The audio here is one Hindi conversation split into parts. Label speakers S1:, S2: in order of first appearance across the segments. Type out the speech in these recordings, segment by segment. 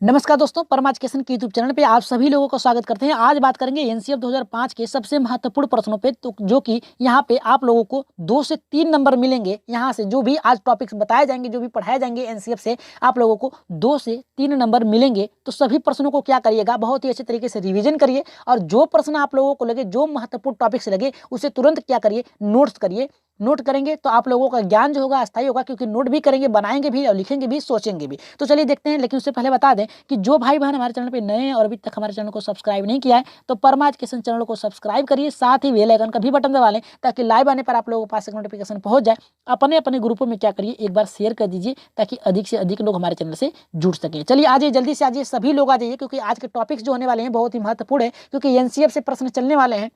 S1: नमस्कार दोस्तों, परम एजुकेशन के यूट्यूब चैनल पे आप सभी लोगों का स्वागत करते हैं। आज बात करेंगे एनसीएफ 2005 के सबसे महत्वपूर्ण प्रश्नों पे, तो जो कि यहाँ पे आप लोगों को 2 से 3 नंबर मिलेंगे। यहाँ से जो भी आज टॉपिक्स बताए जाएंगे, जो भी पढ़ाए जाएंगे एनसीएफ से, आप लोगों को 2 से 3 नंबर मिलेंगे। तो सभी प्रश्नों को क्या करिएगा, बहुत ही अच्छे तरीके से रिविजन करिए और जो प्रश्न आप लोगों को लगे, जो महत्वपूर्ण टॉपिक्स लगे, उसे तुरंत क्या करिए, नोट्स करिए। नोट करेंगे तो आप लोगों का ज्ञान जो होगा अस्थायी होगा, क्योंकि नोट भी करेंगे, बनाएंगे भी और लिखेंगे भी, सोचेंगे भी। तो चलिए देखते हैं, लेकिन उससे पहले बता दें कि जो भाई बहन हमारे चैनल पे नए हैं और अभी तक हमारे चैनल को सब्सक्राइब नहीं किया है, तो परमा एजुकेशन चैनल को सब्सक्राइब करिए, साथ ही बेल आइकन का भी बटन दबा लें, ताकि लाइव आने पर आप लोगों के पास नोटिफिकेशन पहुंच जाए। अपने अपने ग्रुपों में क्या करिए, एक बार शेयर कर दीजिए, ताकि अधिक से अधिक लोग हमारे चैनल से जुड़ सकें। चलिए आ जाइए, जल्दी से आ जाइए, सभी लोग आ जाइए, क्योंकि आज के टॉपिक्स जो होने वाले हैं बहुत ही महत्वपूर्ण है, क्योंकि एनसीएफ से प्रश्न चलने वाले हैं।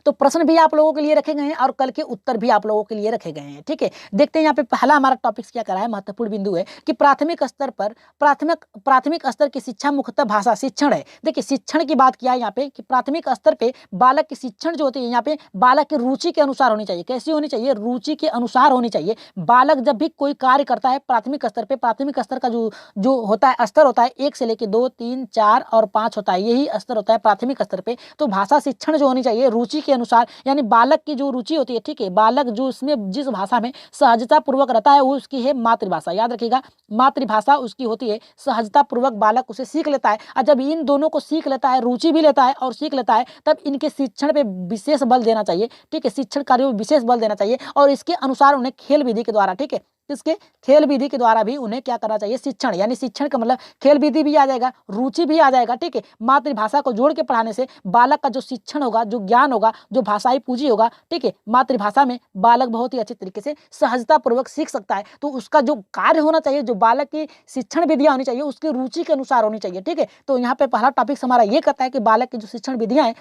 S1: तो प्रश्न भी आप लोगों के लिए रखे गए हैं और कल के उत्तर भी आप लोगों के लिए रखे गए हैं। ठीक है, देखते हैं यहाँ पे पहला हमारा टॉपिक्स क्या करा है। महत्वपूर्ण बिंदु है कि प्राथमिक स्तर पर प्राथमिक स्तर की शिक्षा मुख्यतः भाषा शिक्षण है। देखिए, शिक्षण की बात किया है यहाँ पे कि प्राथमिक स्तर पे बालक की शिक्षण जो होती है, यहाँ पे बालक की रुचि के अनुसार होनी चाहिए। कैसी होनी चाहिए? रुचि के अनुसार होनी चाहिए। बालक जब भी कोई कार्य करता है प्राथमिक स्तर पे, प्राथमिक स्तर का जो होता है स्तर होता है 1 से लेकर 2, 3, 4 और 5 होता है, यही स्तर होता है प्राथमिक स्तर पे। तो भाषा शिक्षण जो होनी चाहिए रुचि के अनुसार, यानी बालक की जो रुचि होती है, ठीक है, बालक जो इसमें जिस भाषा में सहजता पूर्वक रहता है वो उसकी है मातृभाषा। याद रखिएगा, मातृभाषा उसकी होती है, सहजता पूर्वक बालक उसे सीख लेता है। और जब इन दोनों को सीख लेता है, रुचि भी लेता है और सीख लेता है, तब इनके शिक्षण पे विशेष बल देना चाहिए। ठीक है, शिक्षण कार्यों में विशेष बल देना चाहिए और इसके अनुसार उन्हें खेल विधि के द्वारा, ठीक है, इसके खेल विधि के द्वारा भी उन्हें क्या करना चाहिए, शिक्षण, यानी शिक्षण का मतलब खेल विधि भी आ जाएगा, रुचि भी आ जाएगा। ठीक है, मातृभाषा को जोड़ के पढ़ाने से बालक का जो शिक्षण होगा, जो ज्ञान होगा, जो भाषाई पूंजी होगा, ठीक है, मातृभाषा में बालक बहुत ही अच्छे तरीके से सहजता पूर्वक सीख सकता है। तो उसका जो कार्य होना चाहिए, जो बालक की शिक्षण विधियां होनी चाहिए, उसकी रुचि के अनुसार होनी चाहिए। ठीक है, तो यहाँ पे पहला टॉपिक हमारा ये कहता है कि बालक की जो शिक्षण विधियां हैं,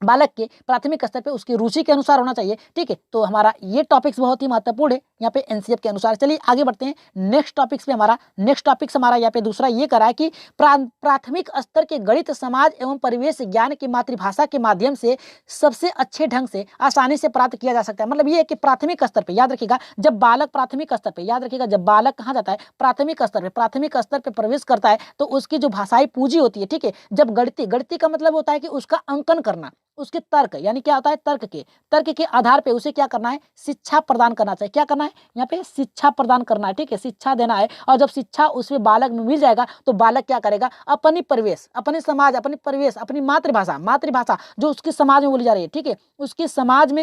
S1: बालक के प्राथमिक स्तर पे उसकी रुचि के अनुसार होना चाहिए। ठीक है, तो हमारा ये टॉपिक्स बहुत ही महत्वपूर्ण है यहाँ पे एनसीएफ के अनुसार। चलिए आगे बढ़ते हैं नेक्स्ट टॉपिक्स पे। हमारा नेक्स्ट टॉपिक्स हमारा यहाँ पे दूसरा ये करा है कि प्राथमिक स्तर के गणित, समाज एवं परिवेश ज्ञान की मातृभाषा के माध्यम से सबसे अच्छे ढंग से आसानी से प्राप्त किया जा सकता है। मतलब ये है कि प्राथमिक स्तर पे, याद रखिएगा, जब बालक प्राथमिक स्तर पे, याद रखिएगा, जब बालक कहाँ जाता है, प्राथमिक स्तर पे, प्राथमिक स्तर पे प्रवेश करता है, तो उसकी जो भाषाई पूंजी होती है, ठीक है, जब गणितीय का मतलब होता है कि उसका अंकन करना, उसके तर्क, यानी क्या होता है, तर्क के आधार पे उसे क्या करना है, शिक्षा प्रदान करना चाहिए। क्या करना है यहाँ पे, शिक्षा प्रदान करना है। ठीक है, शिक्षा देना है। और जब शिक्षा उसमें बालक में मिल जाएगा, तो बालक क्या करेगा, अपनी परिवेश, अपने समाज, अपनी परिवेश, अपनी मातृभाषा जो उसके समाज में बोली जा रही है, ठीक है, उसके समाज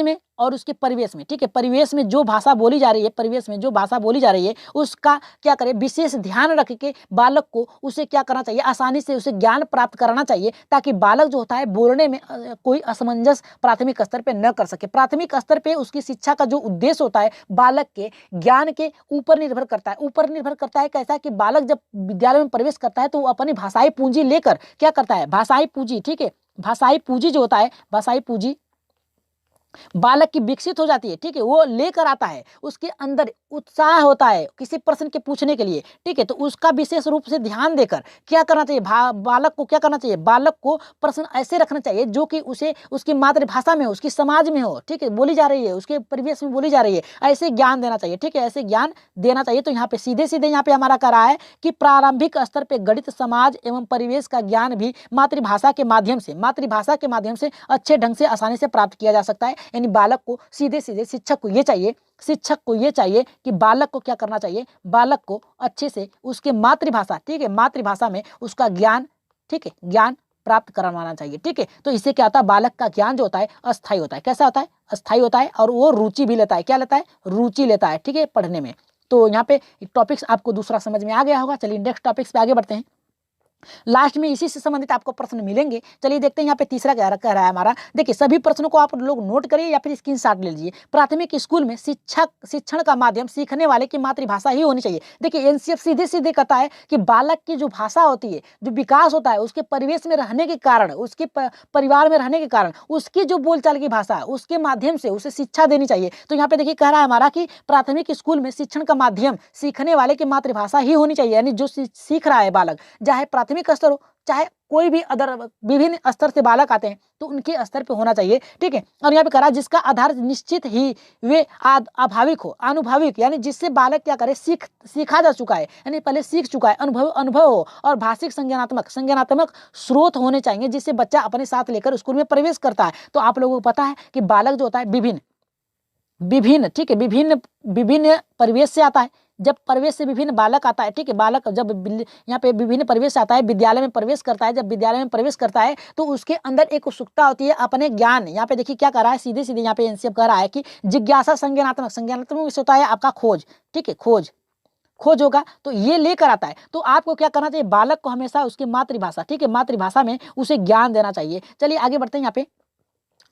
S1: में और उसके परिवेश में, ठीक है, परिवेश में जो भाषा बोली जा रही है, परिवेश में जो भाषा बोली जा रही है, उसका क्या करे, विशेष ध्यान रख के बालक को उसे क्या करना चाहिए, आसानी से उसे ज्ञान प्राप्त कराना चाहिए, ताकि बालक जो होता है बोलने में कोई असमंजस प्राथमिक स्तर पे न कर सके। प्राथमिक स्तर पे उसकी शिक्षा का जो उद्देश्य होता है बालक के ज्ञान के ऊपर निर्भर करता है। ऊपर निर्भर करता है कैसा, कि बालक जब विद्यालय में प्रवेश करता है तो वो अपनी भाषाई पूंजी लेकर क्या करता है, भाषाई पूंजी, ठीक है, भाषाई पूंजी जो होता है, भाषाई पूंजी बालक की विकसित हो जाती है। ठीक है, वो लेकर आता है, उसके अंदर उत्साह होता है किसी प्रश्न के पूछने के लिए। ठीक है, तो उसका विशेष रूप से ध्यान देकर क्या करना चाहिए, बालक को क्या करना चाहिए, बालक को प्रश्न ऐसे रखना चाहिए जो कि उसे उसकी मातृभाषा में हो, उसकी समाज में हो, ठीक है, बोली जा रही है, उसके परिवेश में बोली जा रही है, ऐसे ज्ञान देना चाहिए। ठीक है, ऐसे ज्ञान देना चाहिए। तो यहाँ पे सीधे सीधे यहाँ पे हमारा करा है कि प्रारंभिक स्तर पे गणित, समाज एवं परिवेश का ज्ञान भी मातृभाषा के माध्यम से अच्छे ढंग से आसानी से प्राप्त किया जा सकता है। यानी बालक को सीधे सीधे शिक्षक को ये चाहिए कि बालक को क्या करना चाहिए, बालक को अच्छे से उसके मातृभाषा, ठीक है, मातृभाषा में उसका ज्ञान, ठीक है, ज्ञान प्राप्त करवाना चाहिए। ठीक है, तो इससे क्या होता है, बालक का ज्ञान जो होता है अस्थायी होता है। कैसा होता है, अस्थायी होता है, और वो रुचि भी लेता है। क्या लेता है, रुचि लेता है, ठीक है, पढ़ने में। तो यहाँ पे टॉपिक्स आपको दूसरा समझ में आ गया होगा। चलिए नेक्स्ट टॉपिक्स पे आगे बढ़ते हैं। लास्ट में इसी से संबंधित आपको प्रश्न मिलेंगे। चलिए देखते हैं यहाँ पे तीसरा क्या कह रहा है हमारा। देखिए, सभी प्रश्नों को आप लोग नोट करिए या फिर स्क्रीनशॉट ले लीजिए। प्राथमिक स्कूल में शिक्षण का माध्यम सीखने वाले की मातृभाषा ही होनी चाहिए। देखिए, एनसीएफ सीधे सीधे कहता है कि बालक की जो भाषा होती है, जो विकास होता है, उसके परिवेश में रहने के कारण, उसके परिवार में रहने के कारण, उसकी जो बोलचाल की भाषा है, उसके माध्यम से उसे शिक्षा देनी चाहिए। तो यहाँ पे देखिए कह रहा है हमारा कि प्राथमिक स्कूल में शिक्षण का माध्यम सीखने वाले की मातृभाषा ही होनी चाहिए। यानी जो सीख रहा है बालक, चाहे प्राथमिक स्तर हो चाहे कोई भी अदर विभिन्न स्तर से बालक आते हैं तो उनके स्तर पे होना चाहिए, ठीक है। और यहाँ पे करा जिसका आधार निश्चित ही वे अभाविक हो, आनुभाविक, यानी जिससे बालक क्या करे, सीखा जा चुका है, यानी पहले सीख चुका है, अनुभव हो, और भाषिक संज्ञानात्मक स्रोत होने चाहिए जिससे बच्चा अपने साथ लेकर स्कूल में प्रवेश करता है। तो आप लोगों को पता है कि बालक जो होता है विभिन्न, ठीक है, विभिन्न परिवेश से आता है। जब परिवेश से विभिन्न बालक आता है, ठीक है, बालक जब यहाँ पे विभिन्न परिवेश से आता है, विद्यालय में प्रवेश करता है, जब विद्यालय में प्रवेश करता है तो उसके अंदर एक उत्सुकता होती है अपने ज्ञान। यहाँ पे देखिए क्या कर रहा है, सीधे सीधे यहाँ पे एनसीएफ कह रहा है कि जिज्ञासा संज्ञानात्मक विषय होता है आपका खोज, ठीक है, खोज होगा तो ये लेकर आता है। तो आपको क्या करना चाहिए, बालक को हमेशा उसकी मातृभाषा, ठीक है, मातृभाषा में उसे ज्ञान देना चाहिए। चलिए आगे बढ़ते हैं, यहाँ पे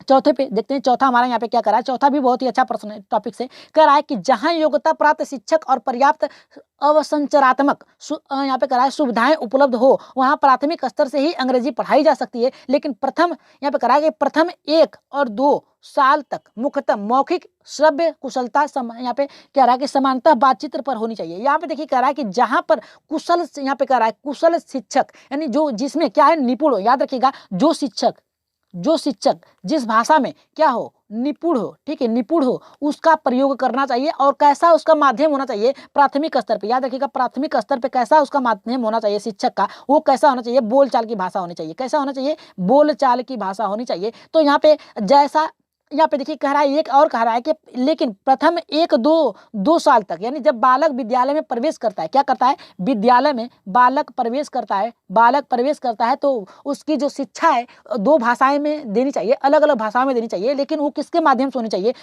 S1: चौथे पे देखते हैं। चौथा हमारा यहाँ पे क्या करा है, चौथा भी बहुत ही अच्छा प्रश्न है, टॉपिक से कह रहा है कि जहां योग्यता प्राप्त शिक्षक और पर्याप्त अवसंरचनात्मक यहाँ पे करा है सुविधाएं उपलब्ध हो वहां प्राथमिक स्तर से ही अंग्रेजी पढ़ाई जा सकती है। लेकिन यहाँ पे करा है कि प्रथम 1 और 2 साल तक मुख्यतः मौखिक श्रव्य कुशलता यहाँ पे कह रहा है कि समानतः बातचीत पर होनी चाहिए। यहाँ पे देखिए कह रहा है कि जहां पर कुशल, यहाँ पे कह रहा है कुशल शिक्षक, यानी जो जिसमें क्या है निपुण हो, याद रखिएगा जो शिक्षक जिस भाषा में क्या हो, निपुण हो, ठीक है, निपुण हो, उसका प्रयोग करना चाहिए। और कैसा उसका माध्यम होना चाहिए, प्राथमिक स्तर पे, याद रखिएगा प्राथमिक स्तर पे कैसा उसका माध्यम होना चाहिए शिक्षक का, वो कैसा होना चाहिए, बोलचाल की भाषा होनी चाहिए। कैसा होना चाहिए, बोलचाल की भाषा होनी चाहिए। तो यहाँ पे जैसा यहाँ पे देखिए कह रहा है, एक और कह रहा है कि लेकिन प्रथम 1-2 साल तक, यानी जब बालक विद्यालय में प्रवेश करता है, क्या करता है, विद्यालय में बालक प्रवेश करता है तो उसकी जो शिक्षा है 2 भाषाएं में देनी चाहिए, अलग अलग भाषाओं में देनी चाहिए। लेकिन वो किसके माध्यम से होनी चाहिए,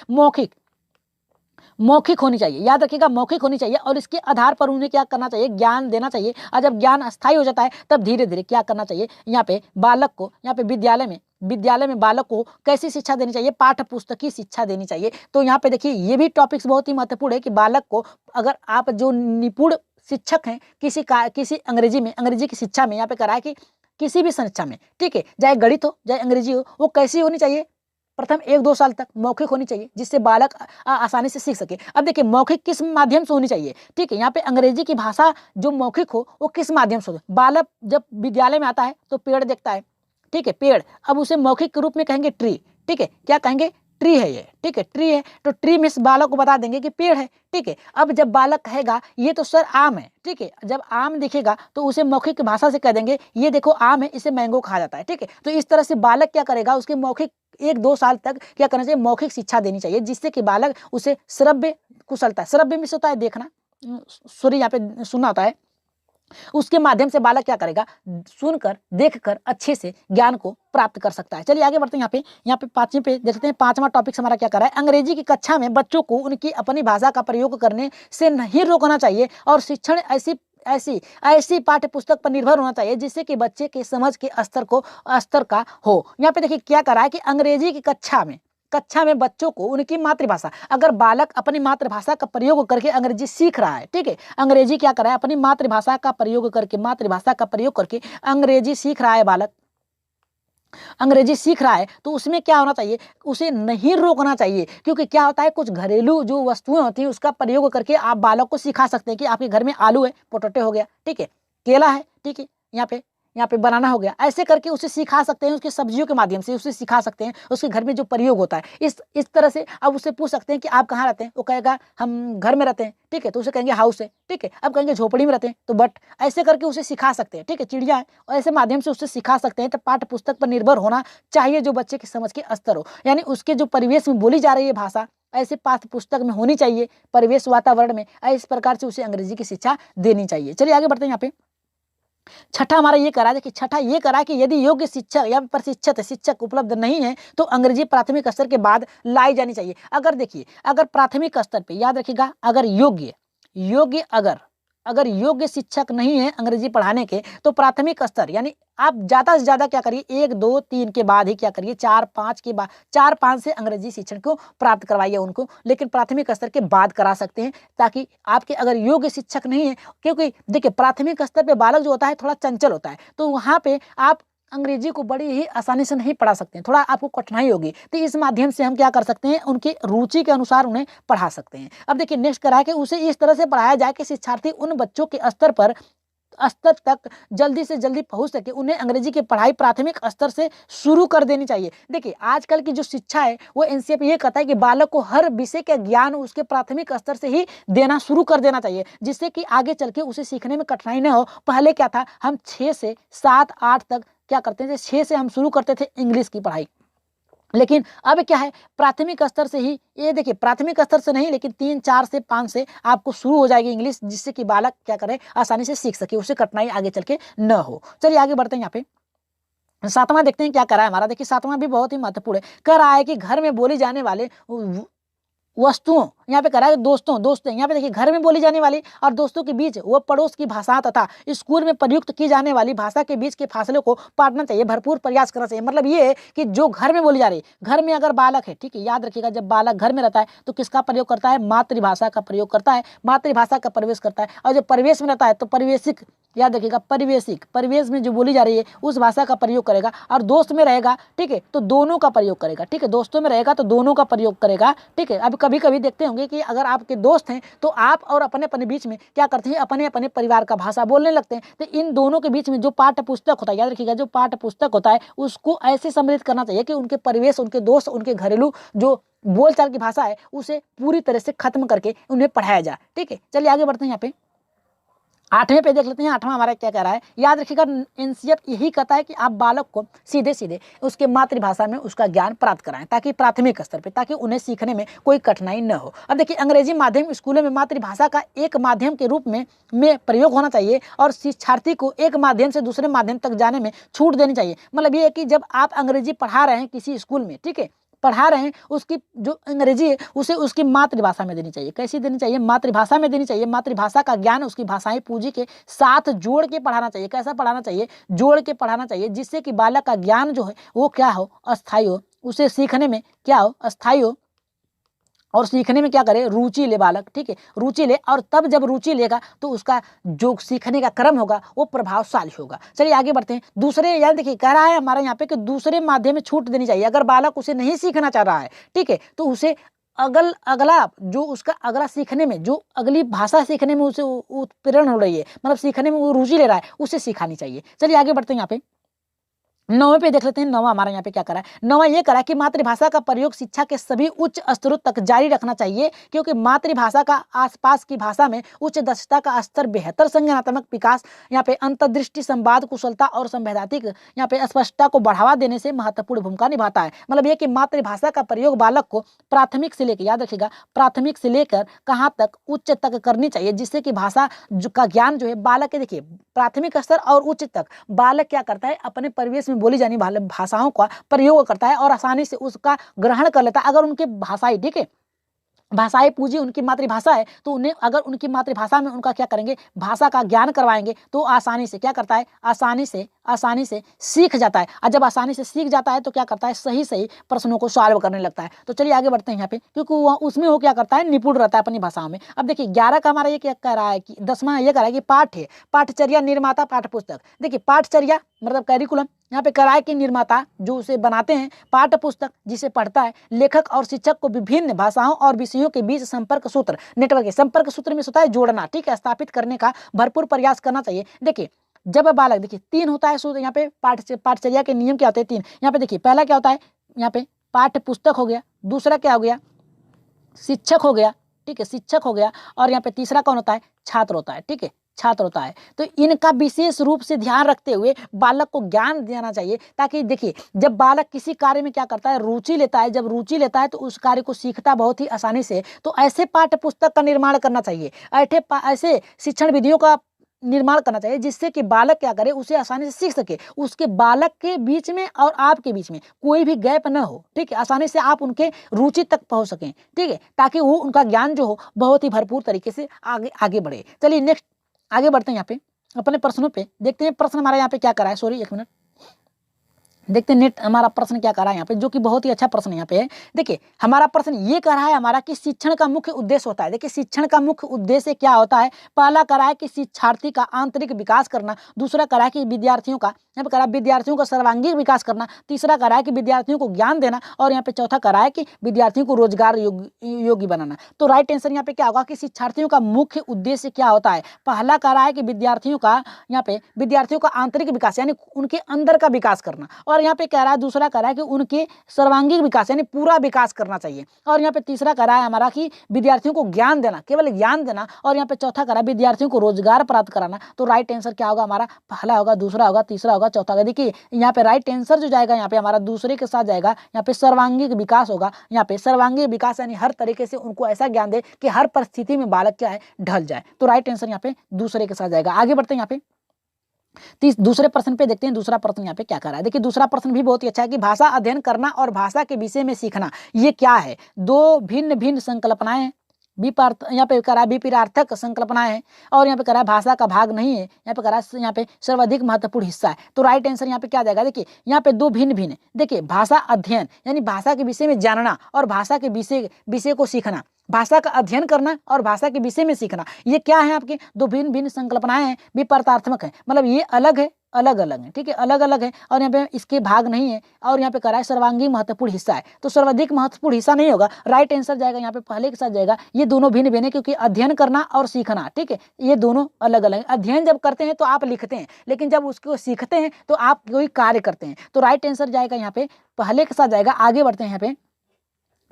S1: मौखिक होनी चाहिए, याद रखिएगा मौखिक होनी चाहिए। और इसके आधार पर उन्हें क्या करना चाहिए, ज्ञान देना चाहिए। और जब ज्ञान अस्थायी हो जाता है तब धीरे धीरे क्या करना चाहिए, यहाँ पे बालक को, यहाँ पे विद्यालय में बालक को कैसी शिक्षा देनी चाहिए, पाठ्य पुस्तकीय शिक्षा देनी चाहिए। तो यहाँ पे देखिए ये भी टॉपिक्स बहुत ही महत्वपूर्ण है कि बालक को, अगर आप जो निपुण शिक्षक हैं किसी अंग्रेजी की शिक्षा में, यहाँ पे करा है कि किसी भी संस्था में, ठीक है, चाहे गणित हो चाहे अंग्रेजी हो, वो कैसी होनी चाहिए, प्रथम 1-2 साल तक मौखिक होनी चाहिए जिससे बालक आसानी से सीख सके। अब देखिए मौखिक किस माध्यम से होनी चाहिए, ठीक है, यहाँ पे अंग्रेजी की भाषा जो मौखिक हो वो किस माध्यम से हो। बालक जब विद्यालय में आता है तो पेड़ देखता है, ठीक है, पेड़, अब उसे मौखिक के रूप में कहेंगे ट्री, ठीक है, क्या कहेंगे, ट्री है ये, ठीक है, ट्री है, तो ट्री में बालक को बता देंगे कि पेड़ है, ठीक है। अब जब बालक कहेगा ये तो सर आम है, ठीक है, जब आम दिखेगा तो उसे मौखिक भाषा से कह देंगे ये देखो आम है, इसे मैंगो कहा जाता है, ठीक है। तो इस तरह से बालक क्या करेगा, उसके मौखिक 1-2 साल तक क्या करना चाहिए, मौखिक शिक्षा देनी चाहिए जिससे कि बालक उसे श्रव्य कुशलता, श्रव्य में से होता है देखना, सॉरी यहाँ पे सुनना होता है, उसके माध्यम से बालक क्या करेगा, सुनकर देखकर अच्छे से ज्ञान को प्राप्त कर सकता है। चलिए आगे बढ़ते हैं। यहाँ पे 5वें पे देखते हैं, 5वां टॉपिक हमारा क्या कर रहा है, अंग्रेजी की कक्षा में बच्चों को उनकी अपनी भाषा का प्रयोग करने से नहीं रोकना चाहिए और शिक्षण ऐसी पाठ्य पुस्तक पर निर्भर होना चाहिए जिससे कि बच्चे के समझ के स्तर का हो। यहाँ पे देखिए क्या कर रहा है कि अंग्रेजी की कक्षा में बच्चों को उनकी मातृभाषा, अगर बालक अपनी मातृभाषा का प्रयोग करके अंग्रेजी सीख रहा है, ठीक है, अंग्रेजी क्या कर रहा है, अपनी मातृभाषा का प्रयोग करके अंग्रेजी सीख रहा है, बालक अंग्रेजी सीख रहा है, तो उसमें क्या होना चाहिए, उसे नहीं रोकना चाहिए। क्योंकि क्या होता है, कुछ घरेलू जो वस्तुएं होती हैं उसका प्रयोग करके आप बालक को सिखा सकते हैं कि आपके घर में आलू है, पोटैटो हो गया, ठीक है, केला है, ठीक है, यहाँ पे बनाना हो गया, ऐसे करके उसे सिखा सकते हैं, उसके सब्जियों के माध्यम से उसे सिखा सकते हैं, उसके घर में जो प्रयोग होता है इस तरह से। अब उससे पूछ सकते हैं कि आप कहाँ रहते हैं, वो कहेगा हम घर में रहते हैं, ठीक है, तो उसे कहेंगे हाउस है, ठीक है। अब कहेंगे झोपड़ी में रहते हैं तो बट, ऐसे करके उसे सिखा सकते हैं, ठीक है, चिड़िया है, और ऐसे माध्यम से उसे सिखा सकते हैं। तो पाठ्य पुस्तक पर निर्भर होना चाहिए जो बच्चे की समझ के स्तर हो, यानी उसके जो परिवेश में बोली जा रही है भाषा ऐसे पाठ्य पुस्तक में होनी चाहिए, परिवेश वातावरण में इस प्रकार से उसे अंग्रेजी की शिक्षा देनी चाहिए। चलिए आगे बढ़ते हैं। यहाँ पे छठा हमारा ये करा है कि यदि योग्य शिक्षक या प्रशिक्षित शिक्षक उपलब्ध नहीं है तो अंग्रेजी प्राथमिक स्तर के बाद लाई जानी चाहिए। अगर प्राथमिक स्तर पे याद रखिएगा, अगर योग्य शिक्षक नहीं है अंग्रेजी पढ़ाने के तो प्राथमिक स्तर यानी आप ज़्यादा से ज़्यादा क्या करिए, 1, 2, 3 के बाद ही क्या करिए, 4, 5 के बाद 4, 5 से अंग्रेजी शिक्षण को प्राप्त करवाइए उनको, लेकिन प्राथमिक स्तर के बाद करा सकते हैं ताकि आपके अगर योग्य शिक्षक नहीं है, क्योंकि देखिए प्राथमिक स्तर पे बालक जो होता है थोड़ा चंचल होता है, तो वहाँ पे आप अंग्रेजी को बड़ी ही आसानी से नहीं पढ़ा सकते हैं, थोड़ा आपको कठिनाई होगी। तो इस माध्यम से हम क्या कर सकते हैं, उनकी रुचि के अनुसार उन्हें पढ़ा सकते हैं। अब देखिए नेक्स्ट करा है कि उसे इस तरह से पढ़ाया जाए कि शिक्षार्थी उन बच्चों के स्तर पर स्तर तक जल्दी से जल्दी पहुंच सके, उन्हें अंग्रेजी की पढ़ाई प्राथमिक स्तर से शुरू कर देनी चाहिए। देखिए आजकल की जो शिक्षा है वो एनसीईआरटी ये कहता है कि बालक को हर विषय का ज्ञान उसके प्राथमिक स्तर से ही देना शुरू कर देना चाहिए, जिससे कि आगे चल के उसे सीखने में कठिनाई न हो। पहले क्या था, हम 6 से 7 8 तक क्या करते थे, 6 से हम शुरू करते थे इंग्लिश की पढ़ाई, लेकिन अब क्या है, प्राथमिक स्तर से ही, ये देखिए प्राथमिक स्तर से नहीं लेकिन 3 4 से 5 से आपको शुरू हो जाएगी इंग्लिश, जिससे कि बालक क्या करे, आसानी से सीख सके, उसे कठिनाई आगे चल के न हो। चलिए आगे बढ़ते हैं। यहाँ पे 7वां देखते हैं क्या करा है हमारा। देखिए 7वां भी बहुत ही महत्वपूर्ण है। कह रहा है कि घर में बोली जाने वाले वस्तुओं, यहाँ पे करा है दोस्तों, यहाँ पे देखिए घर में बोली जाने वाली और दोस्तों के बीच वो पड़ोस की भाषा तथा स्कूल में प्रयुक्त की जाने वाली भाषा के बीच के फासले को पाटना चाहिए, भरपूर प्रयास करना चाहिए। मतलब ये है कि जो घर में बोली जा रही है, घर में अगर बालक है, ठीक है, याद रखिएगा जब बालक घर में रहता है तो किसका प्रयोग करता है, मातृभाषा का प्रयोग करता है, मातृभाषा का प्रवेश करता है। और जब परिवेश में रहता है तो परिवेशिक, याद रखिएगा परिवेश में जो बोली जा रही है उस भाषा का प्रयोग करेगा। और दोस्त में रहेगा, ठीक है, तो दोनों का प्रयोग करेगा, ठीक है, दोस्तों में रहेगा तो दोनों का प्रयोग करेगा, ठीक है। अब कभी कभी देखते होंगे कि अगर आपके दोस्त हैं तो आप और अपने अपने बीच में क्या करते हैं, अपने अपने परिवार का भाषा बोलने लगते हैं। तो इन दोनों के बीच में जो पाठ्य पुस्तक होता है, याद रखिएगा जो पाठ्य पुस्तक होता है उसको ऐसे सम्मिलित करना चाहिए कि उनके परिवेश, उनके दोस्त, उनके घरेलू जो बोलचाल की भाषा है उसे पूरी तरह से खत्म करके उन्हें पढ़ाया जाए, ठीक है। चलिए आगे बढ़ते हैं। यहाँ पे 8वें पे देख लेते हैं। 8वां हमारा क्या कह रहा है, याद रखिएगा एनसीईआरटी यही कहता है कि आप बालक को सीधे सीधे उसके मातृभाषा में उसका ज्ञान प्राप्त कराएं, ताकि प्राथमिक स्तर पे, ताकि उन्हें सीखने में कोई कठिनाई न हो। अब देखिए अंग्रेजी माध्यम स्कूलों में मातृभाषा का एक माध्यम के रूप में प्रयोग होना चाहिए और शिक्षार्थी को एक माध्यम से दूसरे माध्यम तक जाने में छूट देनी चाहिए। मतलब ये है कि जब आप अंग्रेजी पढ़ा रहे हैं किसी स्कूल में, ठीक है, पढ़ा रहे हैं, उसकी जो अंग्रेजी है उसे उसकी मातृभाषा में देनी चाहिए। कैसी देनी चाहिए, मातृभाषा में देनी चाहिए। मातृभाषा का ज्ञान उसकी भाषाई पूंजी के साथ जोड़ के पढ़ाना चाहिए। कैसा पढ़ाना चाहिए, जोड़ के पढ़ाना चाहिए, जिससे कि बालक का ज्ञान जो है वो क्या हो, अस्थायी हो, उसे सीखने में क्या हो, अस्थायी हो, और सीखने में क्या करे, रुचि ले बालक, ठीक है, रुचि ले। और तब जब रुचि लेगा तो उसका जो सीखने का क्रम होगा वो प्रभावशाली होगा। चलिए आगे बढ़ते हैं। दूसरे, याद देखिए कह रहा है हमारे यहाँ पे कि दूसरे माध्यम में छूट देनी चाहिए। अगर बालक उसे नहीं सीखना चाह रहा है, ठीक है, तो उसे अगला जो उसका अगला सीखने में, जो अगली भाषा सीखने में उसे उत्प्रेरणा हो रही है, मतलब सीखने में वो रुचि ले रहा है, उसे सिखानी चाहिए। चलिए आगे बढ़ते हैं। यहाँ पे 9वें पे देख लेते हैं। 9वां हमारा यहाँ पे क्या करा है, 9वां ये करा कि मातृभाषा का प्रयोग शिक्षा के सभी उच्च स्तरों तक जारी रखना चाहिए, क्योंकि मातृभाषा का आसपास की भाषा में उच्च दक्षता का स्तर, बेहतर संज्ञानात्मक विकास, यहाँ पे अंतर्दृष्टि, संवाद कुशलता और संवैधानिक यहाँ पे स्पष्टता को बढ़ावा देने से महत्वपूर्ण भूमिका निभाता है। मतलब ये कि मातृभाषा का प्रयोग बालक को प्राथमिक से लेकर, याद रखिएगा प्राथमिक से लेकर कहाँ तक, उच्च तक करनी चाहिए, जिससे कि भाषा का ज्ञान जो है बालक के, देखिए प्राथमिक स्तर और उच्च तक बालक क्या करता है, अपने परिवेश में बोली जाने वाली भाषाओं का प्रयोग करता है और आसानी से उसका ग्रहण कर लेता है। अगर उनके भाषाई, ठीक है, भाषाई पूंजी उनकी मातृभाषा है तो उन्हें अगर उनकी मातृभाषा में उनका क्या करेंगे, भाषा का ज्ञान करवाएंगे तो आसानी से क्या करता है, आसानी से सीख जाता है। और जब आसानी से सीख जाता है तो क्या करता है, सही प्रश्नों को सॉल्व करने लगता है। तो चलिए आगे बढ़ते हैं यहाँ पे, क्योंकि वह उसमें वो क्या करता है, निपुण रहता है अपनी भाषाओं में। अब देखिए 11 का हमारा ये क्या कह रहा है कि 10वां ये कह रहा है कि पाठ्यचर्या निर्माता पाठ्य पुस्तक। देखिए पाठ्यचर्या मतलब कैरिकुलम, यहाँ पे कराए कि निर्माता जो उसे बनाते हैं, पाठ्य पुस्तक जिसे पढ़ता है, लेखक और शिक्षक को विभिन्न भाषाओं और विषयों के बीच संपर्क सूत्र, नेटवर्क, संपर्क सूत्र में होता है जोड़ना, ठीक है, स्थापित करने का भरपूर प्रयास करना चाहिए। देखिए जब बालक, देखिए 3 होता है सूत्र, यहाँ पे पाठ्यचर्या के नियम क्या होते हैं, 3। यहाँ पे देखिए पहला क्या होता है, यहाँ पे पाठ्य पुस्तक हो गया, दूसरा क्या हो गया, शिक्षक हो गया, ठीक है, शिक्षक हो गया, और यहाँ पे तीसरा कौन होता है, छात्र होता है, ठीक है, छात्र होता है। तो इनका विशेष रूप से ध्यान रखते हुए बालक को ज्ञान देना चाहिए, ताकि देखिए जब बालक किसी कार्य में क्या करता है, रुचि लेता है, जब रुचि लेता है तो उस कार्य को सीखता बहुत ही आसानी से। तो ऐसे पाठ्य पुस्तक का निर्माण करना चाहिए, ऐसे शिक्षण विधियों का निर्माण करना चाहिए, जिससे कि बालक क्या करे, उसे आसानी से सीख सके, उसके बालक के बीच में और आपके बीच में कोई भी गैप न हो, ठीक है, आसानी से आप उनके रुचि तक पहुंच सकें, ठीक है, ताकि वो उनका ज्ञान जो हो बहुत ही भरपूर तरीके से आगे बढ़े। चलिए नेक्स्ट आगे बढ़ते हैं। यहाँ पे अपने प्रश्नों पे देखते हैं। प्रश्न हमारा यहाँ पे क्या करा है, सॉरी एक मिनट, देखते हैं नेट हमारा प्रश्न क्या कर रहा है यहाँ पे, जो कि बहुत ही अच्छा प्रश्न यहाँ पे है। देखिए हमारा प्रश्न ये कर रहा है हमारा कि शिक्षण का मुख्य उद्देश्य होता है। देखिए शिक्षण का मुख्य उद्देश्य क्या होता है। पहला करा है कि शिक्षार्थी का आंतरिक विकास करना, दूसरा करा है कि विद्यार्थियों का, यहाँ पे करा विद्यार्थियों का सर्वांगीण विकास करना, तीसरा करा है कि विद्यार्थियों को ज्ञान देना, और यहाँ पे चौथा करा है कि विद्यार्थियों को रोजगार योग्य बनाना। तो राइट आंसर यहाँ पे क्या होगा कि शिक्षार्थियों का मुख्य उद्देश्य क्या होता है। पहला करा है कि विद्यार्थियों का, यहाँ पे विद्यार्थियों का आंतरिक विकास यानी उनके अंदर का विकास करना, और यहाँ पे कह रहा है दूसरा कह रहा है कि उनके सर्वांगीण विकास यानी पूरा विकास करना चाहिए, और यहाँ पे तीसरा कह रहा है हमारा कि विद्यार्थियों को ज्ञान देना, केवल ज्ञान देना, और यहाँ पे चौथा कह रहा है विद्यार्थियों को रोजगार प्राप्त कराना। तो राइट आंसर क्या होगा हमारा, पहला होगा, दूसरा होगा, तीसरा होगा, चौथा होगा। देखिए यहाँ पे राइट आंसर जो जाएगा यहाँ पे हमारा दूसरे के साथ जाएगा, यहाँ पे सर्वांगीण विकास होगा। यहाँ पे सर्वांगीण विकास यानी हर तरीके से उनको ऐसा ज्ञान दे कि हर परिस्थिति में बालक क्या है, ढल जाए। तो राइट आंसर यहाँ पे दूसरे के साथ जाएगा। आगे बढ़ते हैं यहाँ पे दूसरे प्रश्न पे देखते हैं। दूसरा प्रश्न यहाँ पे क्या कर रहा है। देखिए दूसरा प्रश्न भी बहुत ही अच्छा है कि भाषा अध्ययन करना और भाषा के विषय में सीखना ये क्या है। दो भिन्न भिन्न संकल्पनाएं हैं, यहाँ पे करा विपरीतार्थक संकल्पनाएं हैं, और यहाँ पे करा भाषा का भाग नहीं है, यहाँ पे करा यहाँ पे सर्वाधिक महत्वपूर्ण हिस्सा है। तो राइट आंसर यहाँ पे क्या जाएगा। देखिए यहाँ पे दो भिन्न भिन्न, देखिए भाषा अध्ययन यानी भाषा के विषय में जानना और भाषा के विषय को सीखना, भाषा का अध्ययन करना और भाषा के विषय में सीखना, ये क्या है आपके दो भिन्न भिन्न संकल्पनाएं हैं, विपरीतात्मक है, मतलब ये अलग है, अलग अलग है, ठीक है, अलग अलग है, और यहाँ पे इसके भाग नहीं है, और यहाँ पे करा है सर्वांगीण महत्वपूर्ण हिस्सा है। तो सर्वाधिक महत्वपूर्ण हिस्सा नहीं होगा, राइट आंसर जाएगा यहाँ पे पहले के साथ जाएगा। ये दोनों भिन्न भिन्न है क्योंकि अध्ययन करना और सीखना, ठीक है, ये दोनों अलग अलग है। अध्ययन जब करते हैं तो आप लिखते हैं, लेकिन जब उसको सीखते हैं तो आप कोई कार्य करते हैं। तो राइट आंसर जाएगा यहाँ पे पहले के साथ जाएगा। आगे बढ़ते हैं यहाँ पे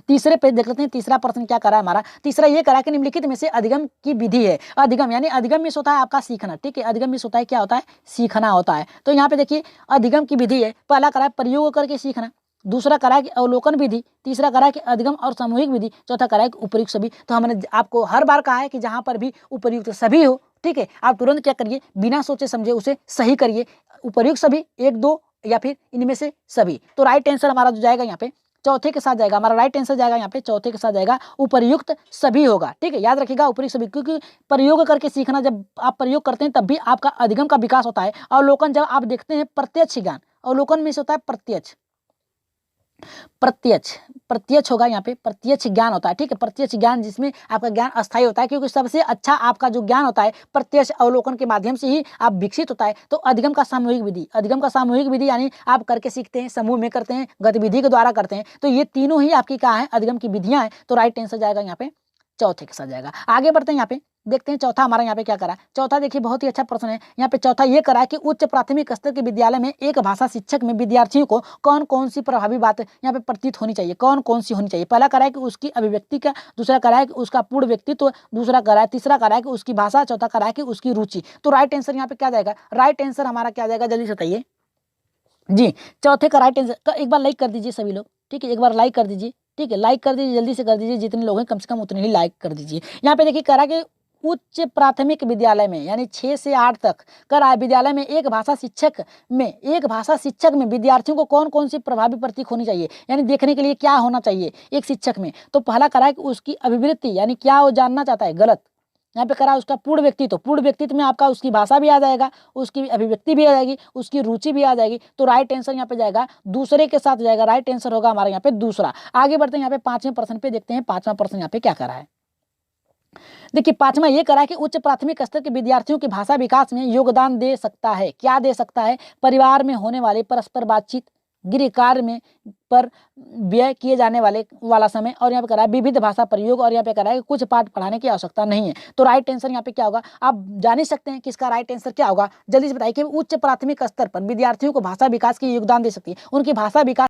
S1: तीसरे पे देख लेते हैं। तीसरा प्रश्न क्या करा है हमारा, तीसरा ये करा कि निम्नलिखित में से अधिगम की विधि है। अधिगम यानी अधिगम में होता है आपका सीखना, ठीक है, अधिगम में होता है क्या होता है, सीखना होता है। तो यहाँ पे देखिए अधिगम की विधि है, पहला करा है प्रयोग करके सीखना, दूसरा करा है कि अवलोकन विधि, तीसरा करा है कि अधिगम और सामूहिक विधि, चौथा करा है कि उपयुक्त सभी। तो हमने आपको हर बार कहा है कि जहां पर भी उपयुक्त सभी हो, ठीक है, आप तुरंत क्या करिए, बिना सोचे समझे उसे सही करिए, उपयुक्त सभी, एक दो या फिर इनमें से सभी। तो राइट आंसर हमारा जो जाएगा यहाँ पे चौथे के साथ जाएगा, हमारा राइट आंसर जाएगा यहाँ पे चौथे के साथ जाएगा, उपर्युक्त सभी होगा, ठीक है, याद रखिएगा उपर्युक्त सभी, क्योंकि प्रयोग करके सीखना, जब आप प्रयोग करते हैं तब भी आपका अधिगम का विकास होता है। अवलोकन जब आप देखते हैं प्रत्यक्ष ज्ञान, अवलोकन में से होता है प्रत्यक्ष, प्रत्यक्ष होगा यहाँ पे, प्रत्यक्ष ज्ञान होता है, ठीक है, प्रत्यक्ष ज्ञान जिसमें आपका ज्ञान अस्थायी होता है, क्योंकि सबसे अच्छा आपका जो ज्ञान होता है प्रत्यक्ष अवलोकन के माध्यम से ही आप विकसित होता है। तो अधिगम का सामूहिक विधि, अधिगम का सामूहिक विधि यानी आप करके सीखते हैं, समूह में करते हैं, गतिविधि के द्वारा करते हैं। तो ये तीनों ही आपकी क्या है, अधिगम की विधियां हैं। तो राइट आंसर जाएगा यहाँ पे चौथे के साथ जाएगा। आगे बढ़ते हैं यहाँ पे देखते हैं चौथा हमारा यहाँ पे क्या करा है। चौथा देखिए बहुत ही अच्छा प्रश्न है। यहाँ पे चौथा ये करा है कि उच्च प्राथमिक स्तर के विद्यालय में एक भाषा शिक्षक में विद्यार्थियों को कौन कौन सी प्रभावी बात यहाँ पे प्रतीत होनी चाहिए, कौन कौन सी होनी चाहिए। पहला करा है कि उसकी अभिव्यक्ति का, दूसरा करा है कि उसका पूर्ण व्यक्तित्व, दूसरा करा है, तीसरा करा है कि उसकी भाषा, चौथा करा है कि उसकी रुचि। तो राइट आंसर यहाँ पे क्या जाएगा, राइट आंसर हमारा क्या जाएगा, जल्दी से बताइए जी। चौथे का राइट आंसर एक बार लाइक कर दीजिए सभी लोग, ठीक है, एक बार लाइक कर दीजिए, ठीक है, लाइक कर दीजिए, जल्दी से कर दीजिए, जितने लोग हैं कम से कम उतने ही लाइक कर दीजिए। यहाँ पे देखिए करा कि उच्च प्राथमिक विद्यालय में यानी 6 से 8 तक करा विद्यालय में एक भाषा शिक्षक में विद्यार्थियों को कौन कौन सी प्रभावी प्रतीक होनी चाहिए, यानी देखने के लिए क्या होना चाहिए एक शिक्षक में। तो पहला करा है कि उसकी अभिवृत्ति यानी क्या वो जानना चाहता है, गलत। यहाँ पे करा उसका पूर्ण व्यक्तित्व, पूर्ण व्यक्तित्व में आपका उसकी भाषा भी आ जाएगा, उसकी अभिव्यक्ति भी आ जाएगी, उसकी रुचि भी आ जाएगी। तो राइट आंसर यहाँ पे जाएगा दूसरे के साथ जाएगा, राइट आंसर होगा हमारा यहाँ पे दूसरा। आगे बढ़ते हैं यहाँ पे पांचवें प्रश्न पे देखते हैं। पांचवा प्रश्न यहाँ पे क्या करा है, देखिए पांचवा ये करा है कि उच्च प्राथमिक स्तर के विद्यार्थियों के भाषा विकास में योगदान दे सकता है, क्या दे सकता है, परिवार में होने वाले परस्पर बातचीत, गृह कार्य में पर व्यय किए जाने वाला समय, और यहाँ पे करा है विविध भाषा प्रयोग, और यहाँ पे करा है कि कुछ पाठ पढ़ाने की आवश्यकता नहीं है। तो राइट आंसर यहाँ पे क्या होगा, आप जान ही सकते हैं कि इसका राइट आंसर क्या होगा, जल्दी से बताइए कि उच्च प्राथमिक स्तर पर विद्यार्थियों को भाषा विकास की योगदान दे सकती है, उनकी भाषा विकास